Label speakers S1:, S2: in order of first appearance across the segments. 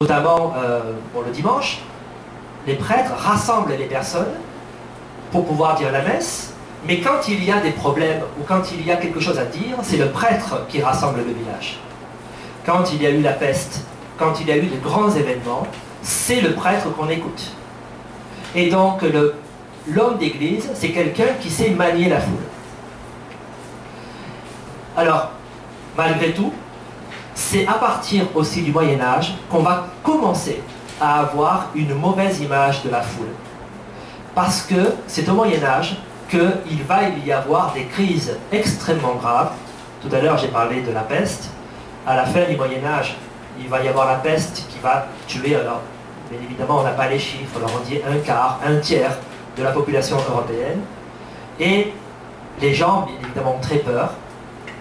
S1: notamment pour le dimanche, les prêtres rassemblent les personnes pour pouvoir dire la messe, mais quand il y a des problèmes ou quand il y a quelque chose à dire, c'est le prêtre qui rassemble le village. Quand il y a eu la peste, quand il y a eu de grands événements, c'est le prêtre qu'on écoute. Et donc l'homme d'église, c'est quelqu'un qui sait manier la foule. Alors, malgré tout, c'est à partir aussi du Moyen-Âge qu'on va commencer à avoir une mauvaise image de la foule. Parce que c'est au Moyen-Âge qu'il va y avoir des crises extrêmement graves. Tout à l'heure, j'ai parlé de la peste. À la fin du Moyen-Âge, il va y avoir la peste qui va tuer, alors, bien évidemment, on n'a pas les chiffres, alors on dit un quart, un tiers de la population européenne. Et les gens, bien évidemment, ont très peur.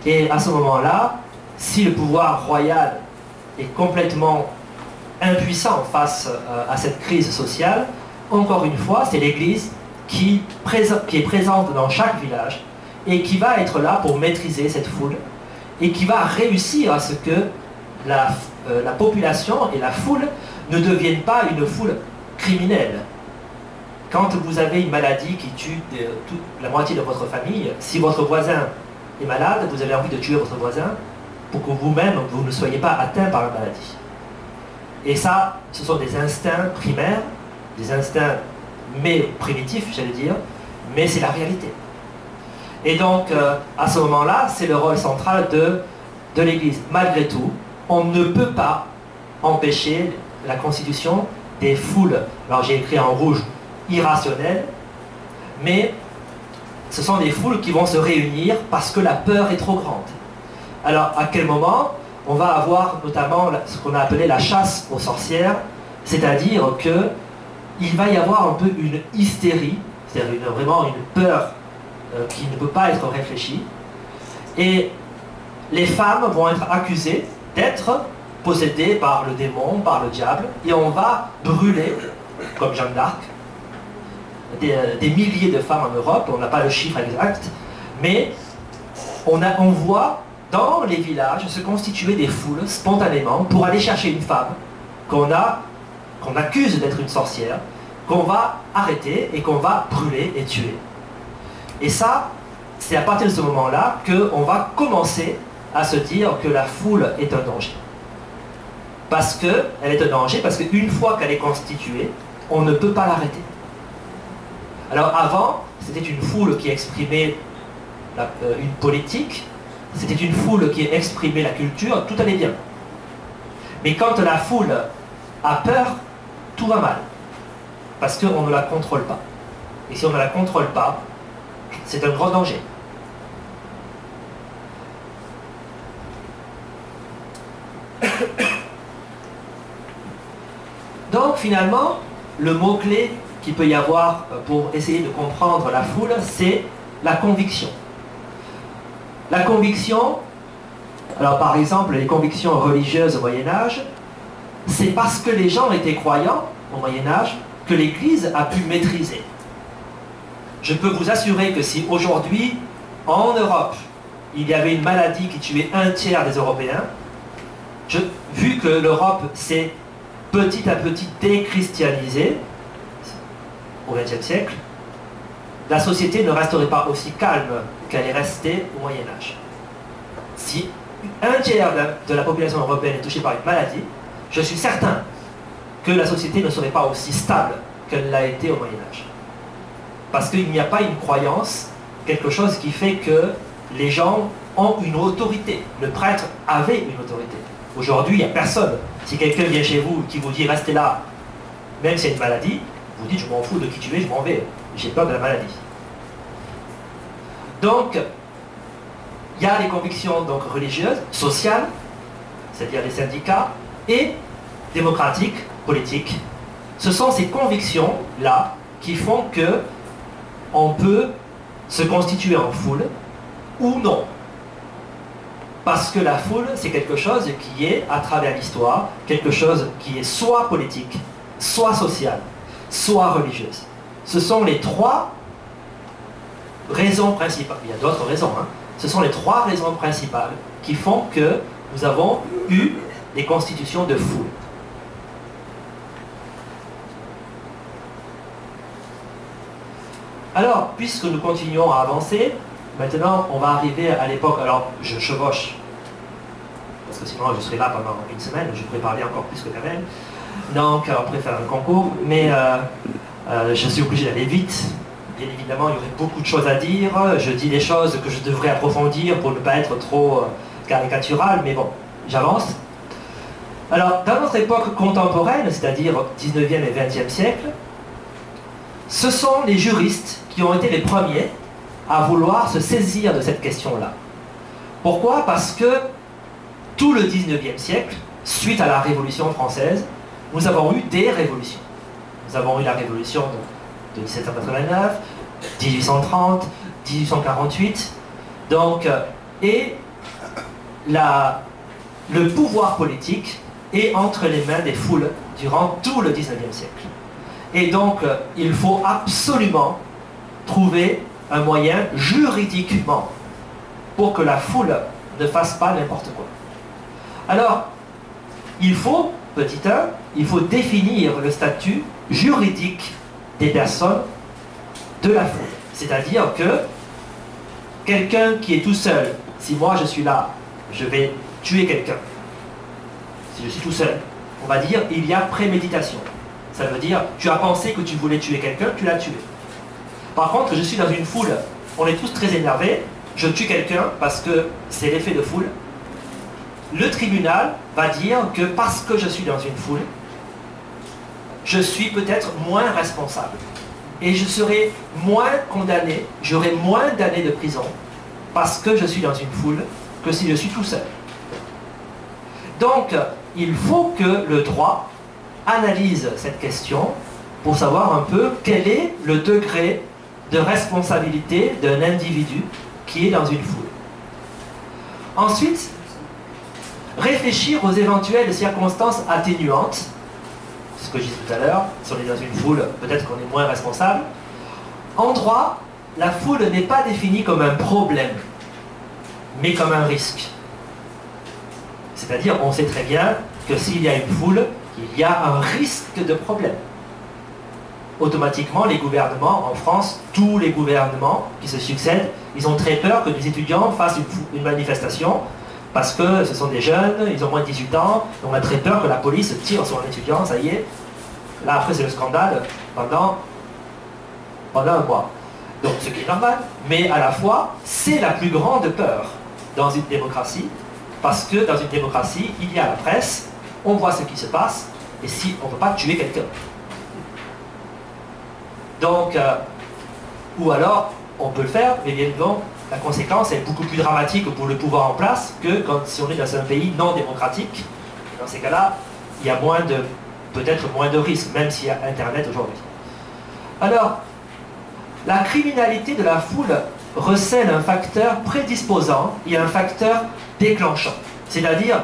S1: Et à ce moment-là, si le pouvoir royal est complètement impuissant face à cette crise sociale, encore une fois, c'est l'Église qui est présente dans chaque village et qui va être là pour maîtriser cette foule et qui va réussir à ce que la population et la foule ne deviennent pas une foule criminelle. Quand vous avez une maladie qui tue la moitié de votre famille, si votre voisin est malade, vous avez envie de tuer votre voisin pour que vous-même, vous ne soyez pas atteint par la maladie. Et ça, ce sont des instincts primaires, des instincts mais primitifs, j'allais dire, mais c'est la réalité. Et donc, à ce moment-là, c'est le rôle central de l'Église. Malgré tout, on ne peut pas empêcher la constitution des foules. Alors j'ai écrit en rouge, irrationnelles, mais ce sont des foules qui vont se réunir parce que la peur est trop grande. Alors, à quel moment on va avoir notamment ce qu'on a appelé la chasse aux sorcières, c'est-à-dire qu'il va y avoir un peu une hystérie, c'est-à-dire vraiment une peur qui ne peut pas être réfléchie, et les femmes vont être accusées d'être possédées par le démon, par le diable, et on va brûler, comme Jeanne d'Arc, des milliers de femmes en Europe, on n'a pas le chiffre exact, mais on voit dans les villages se constituer des foules spontanément pour aller chercher une femme qu'on accuse d'être une sorcière, qu'on va arrêter et qu'on va brûler et tuer. Et ça, c'est à partir de ce moment-là qu'on va commencer à se dire que la foule est un danger. Parce qu'elle est un danger, parce qu'une fois qu'elle est constituée, on ne peut pas l'arrêter. Alors avant, c'était une foule qui exprimait une politique, c'était une foule qui exprimait la culture, tout allait bien. Mais quand la foule a peur, tout va mal. Parce qu'on ne la contrôle pas. Et si on ne la contrôle pas, c'est un grand danger. Donc finalement, le mot-clé qu'il peut y avoir pour essayer de comprendre la foule, c'est la conviction. La conviction, alors par exemple les convictions religieuses au Moyen-Âge, c'est parce que les gens étaient croyants au Moyen-Âge que l'Église a pu maîtriser. Je peux vous assurer que si aujourd'hui, en Europe, il y avait une maladie qui tuait un tiers des Européens, vu que l'Europe s'est petit à petit déchristianisée au XXe siècle, la société ne resterait pas aussi calme qu'elle est restée au Moyen-Âge. Si un tiers de la population européenne est touchée par une maladie, je suis certain que la société ne serait pas aussi stable qu'elle l'a été au Moyen-Âge. Parce qu'il n'y a pas une croyance, quelque chose qui fait que les gens ont une autorité. Le prêtre avait une autorité. Aujourd'hui, il n'y a personne. Si quelqu'un vient chez vous qui vous dit restez là, même s'il y a une maladie, vous dites je m'en fous de qui tu es, je m'en vais. J'ai peur de la maladie. Donc, il y a les convictions donc, religieuses, sociales, c'est-à-dire les syndicats, et démocratiques, politiques. Ce sont ces convictions-là qui font que on peut se constituer en foule ou non. Parce que la foule, c'est quelque chose qui est, à travers l'histoire, quelque chose qui est soit politique, soit social, soit religieuse. Ce sont les trois raisons principales. Il y a d'autres raisons, hein. Ce sont les trois raisons principales qui font que nous avons eu des constitutions de foule. Alors, puisque nous continuons à avancer, maintenant on va arriver à l'époque, alors je chevauche, parce que sinon je serai là pendant une semaine, je pourrais parler encore plus que Kamel, donc on pourrait faire un concours, mais je suis obligé d'aller vite. Bien évidemment, il y aurait beaucoup de choses à dire, je dis des choses que je devrais approfondir pour ne pas être trop caricatural, mais bon, j'avance. Alors, dans notre époque contemporaine, c'est-à-dire 19e et 20e siècle, ce sont les juristes qui ont été les premiers à vouloir se saisir de cette question-là. Pourquoi? Parce que tout le 19e siècle, suite à la Révolution française, nous avons eu des révolutions. Nous avons eu la Révolution de 1789, 1830, 1848, donc, et le pouvoir politique est entre les mains des foules durant tout le 19e siècle. Et donc, il faut absolument trouver un moyen juridiquement pour que la foule ne fasse pas n'importe quoi. Alors, il faut, petit 1, il faut définir le statut juridique des personnes de la foule. C'est-à-dire que quelqu'un qui est tout seul, si moi je suis là, je vais tuer quelqu'un. Si je suis tout seul, on va dire il y a préméditation. Ça veut dire, tu as pensé que tu voulais tuer quelqu'un, tu l'as tué. Par contre, je suis dans une foule, on est tous très énervés, je tue quelqu'un parce que c'est l'effet de foule. Le tribunal va dire que parce que je suis dans une foule, je suis peut-être moins responsable. Et je serai moins condamné, j'aurai moins d'années de prison parce que je suis dans une foule que si je suis tout seul. Donc, il faut que le droit analyse cette question pour savoir un peu quel est le degré de responsabilité d'un individu qui est dans une foule. Ensuite, réfléchir aux éventuelles circonstances atténuantes. Ce que je disais tout à l'heure, si on est dans une foule, peut-être qu'on est moins responsable. En droit, la foule n'est pas définie comme un problème, mais comme un risque. C'est-à-dire, on sait très bien que s'il y a une foule, il y a un risque de problème. Automatiquement, les gouvernements, en France, tous les gouvernements qui se succèdent, ils ont très peur que des étudiants fassent une manifestation, parce que ce sont des jeunes, ils ont moins de 18 ans, on a très peur que la police tire sur un étudiant, ça y est. Là, après, c'est le scandale pendant un mois. Donc, ce qui est normal, mais à la fois, c'est la plus grande peur dans une démocratie, parce que dans une démocratie, il y a la presse, on voit ce qui se passe, et si on ne peut pas tuer quelqu'un. Donc, ou alors, on peut le faire, mais bien évidemment, la conséquence est beaucoup plus dramatique pour le pouvoir en place que si on est dans un pays non démocratique. Dans ces cas-là, il y a peut-être moins de risques, même s'il y a Internet aujourd'hui. Alors, la criminalité de la foule recèle un facteur prédisposant et un facteur déclenchant. C'est-à-dire,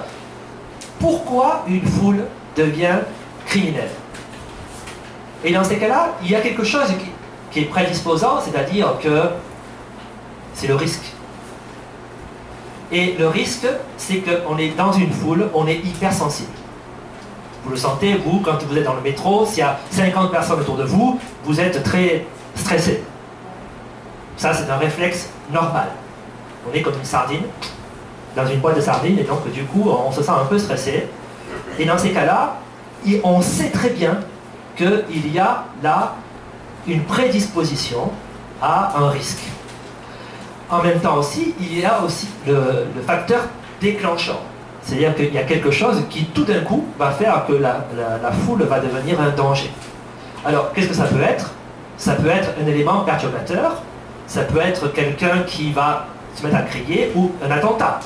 S1: pourquoi une foule devient criminelle? Et dans ces cas-là, il y a quelque chose qui est prédisposant, c'est-à-dire que c'est le risque. Et le risque, c'est qu'on est dans une foule, on est hypersensible. Vous le sentez, vous, quand vous êtes dans le métro, s'il y a 50 personnes autour de vous, vous êtes très stressé. Ça, c'est un réflexe normal. On est comme une sardine, dans une boîte de sardines, et donc du coup, on se sent un peu stressé. Et dans ces cas-là, on sait très bien qu'il y a là une prédisposition à un risque. En même temps aussi, il y a aussi le facteur déclenchant. C'est-à-dire qu'il y a quelque chose qui tout d'un coup va faire que la foule va devenir un danger. Alors, qu'est-ce que ça peut être? Ça peut être un élément perturbateur, ça peut être quelqu'un qui va se mettre à crier, ou un attentat.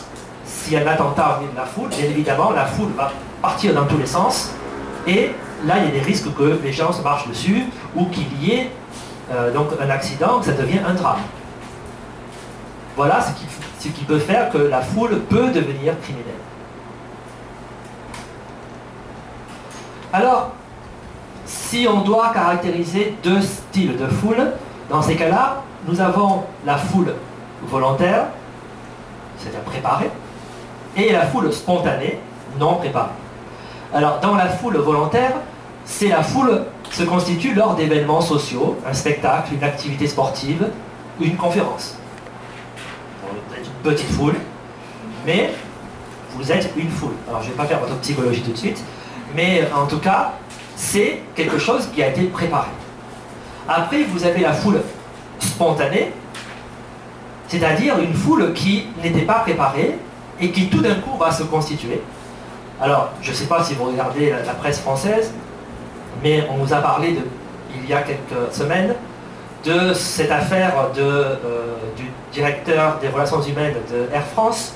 S1: S'il y a un attentat au milieu de la foule, bien évidemment, la foule va partir dans tous les sens, et là, il y a des risques que les gens se marchent dessus, ou qu'il y ait donc un accident, que ça devient un drame. Voilà ce qui peut faire que la foule peut devenir criminelle. Alors, si on doit caractériser deux styles de foule, dans ces cas-là, nous avons la foule volontaire, c'est-à-dire préparée, et la foule spontanée, non préparée. Alors, dans la foule volontaire, c'est la foule se constitue lors d'événements sociaux, un spectacle, une activité sportive ou une conférence. Vous êtes une petite foule, mais vous êtes une foule. Alors je ne vais pas faire votre psychologie tout de suite, mais en tout cas, c'est quelque chose qui a été préparé. Après, vous avez la foule spontanée, c'est-à-dire une foule qui n'était pas préparée et qui tout d'un coup va se constituer. Alors, je ne sais pas si vous regardez la presse française, mais on vous a parlé il y a quelques semaines de cette affaire du directeur des relations humaines de Air France